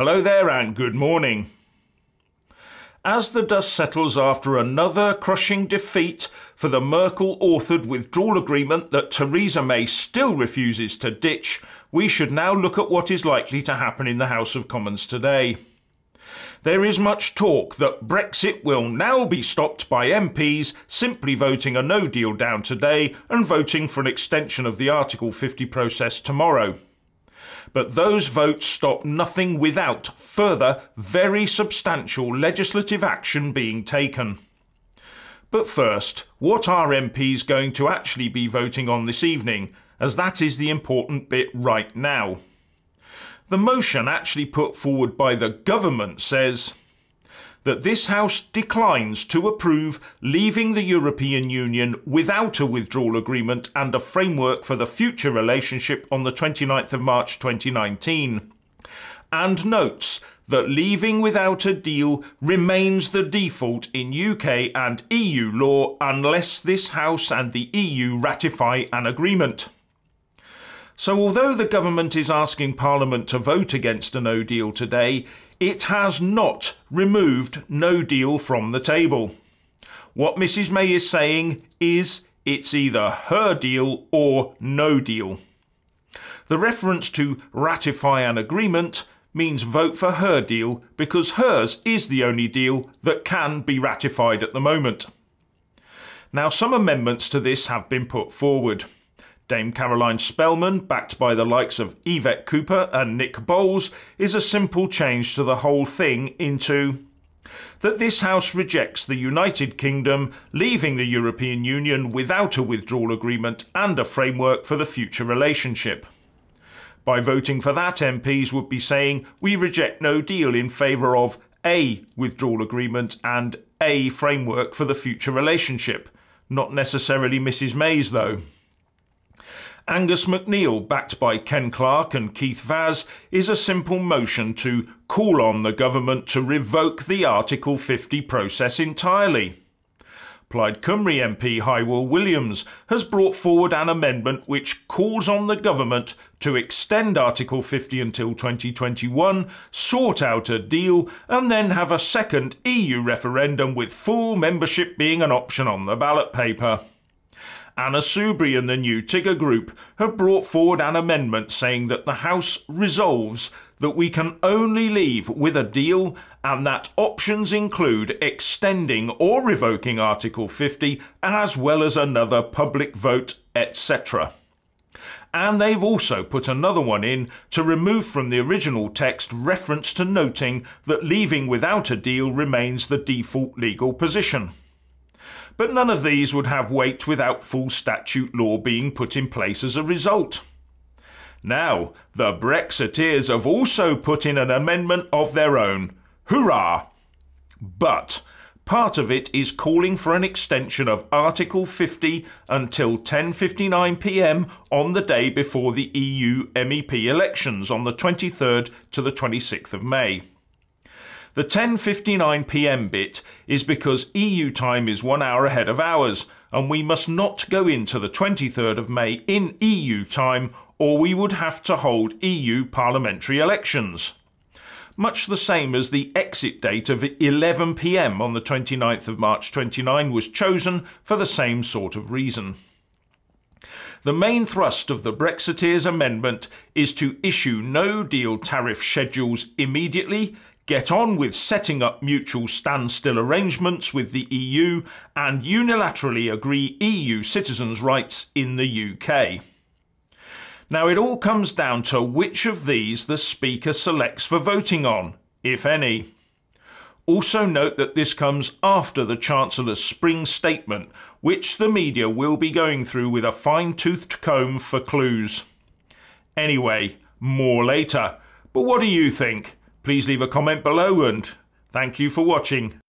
Hello there and good morning. As the dust settles after another crushing defeat for the Merkel-authored withdrawal agreement that Theresa May still refuses to ditch, we should now look at what is likely to happen in the House of Commons today. There is much talk that Brexit will now be stopped by MPs simply voting a no deal down today and voting for an extension of the Article 50 process tomorrow. But those votes stop nothing without further, very substantial legislative action being taken. But first, what are MPs going to actually be voting on this evening, as that is the important bit right now? The motion actually put forward by the government says that this House declines to approve leaving the European Union without a withdrawal agreement and a framework for the future relationship on the 29th of March 2019, and notes that leaving without a deal remains the default in UK and EU law unless this House and the EU ratify an agreement. So although the government is asking Parliament to vote against a no deal today, it has not removed no deal from the table. What Mrs May is saying is it's either her deal or no deal. The reference to ratify an agreement means vote for her deal because hers is the only deal that can be ratified at the moment. Now, some amendments to this have been put forward. Dame Caroline Spellman, backed by the likes of Yvette Cooper and Nick Bowles, is a simple change to the whole thing into that this House rejects the United Kingdom leaving the European Union without a withdrawal agreement and a framework for the future relationship. By voting for that, MPs would be saying we reject no deal in favour of a withdrawal agreement and a framework for the future relationship. Not necessarily Mrs May's though. Angus MacNeil, backed by Ken Clarke and Keith Vaz, is a simple motion to call on the government to revoke the Article 50 process entirely. Plaid Cymru MP Hywel Williams has brought forward an amendment which calls on the government to extend Article 50 until 2021, sort out a deal, and then have a second EU referendum with full membership being an option on the ballot paper. Anna Soubry and the New Tigger Group have brought forward an amendment saying that the House resolves that we can only leave with a deal and that options include extending or revoking Article 50 as well as another public vote, etc. And they've also put another one in to remove from the original text reference to noting that leaving without a deal remains the default legal position. But none of these would have weight without full statute law being put in place as a result. Now, the Brexiteers have also put in an amendment of their own. Hurrah! But part of it is calling for an extension of Article 50 until 10:59 p.m. on the day before the EU MEP elections on the 23rd to the 26th of May. The 10:59 p.m. bit is because EU time is 1 hour ahead of ours, and we must not go into the 23rd of May in EU time, or we would have to hold EU parliamentary elections. Much the same as the exit date of 11 p.m. on the 29th of March 29 was chosen for the same sort of reason. The main thrust of the Brexiteers' amendment is to issue no-deal tariff schedules immediately, get on with setting up mutual standstill arrangements with the EU, and unilaterally agree EU citizens' rights in the UK. Now it all comes down to which of these the Speaker selects for voting on, if any. Also note that this comes after the Chancellor's spring statement, which the media will be going through with a fine-toothed comb for clues. Anyway, more later. But what do you think? Please leave a comment below and thank you for watching.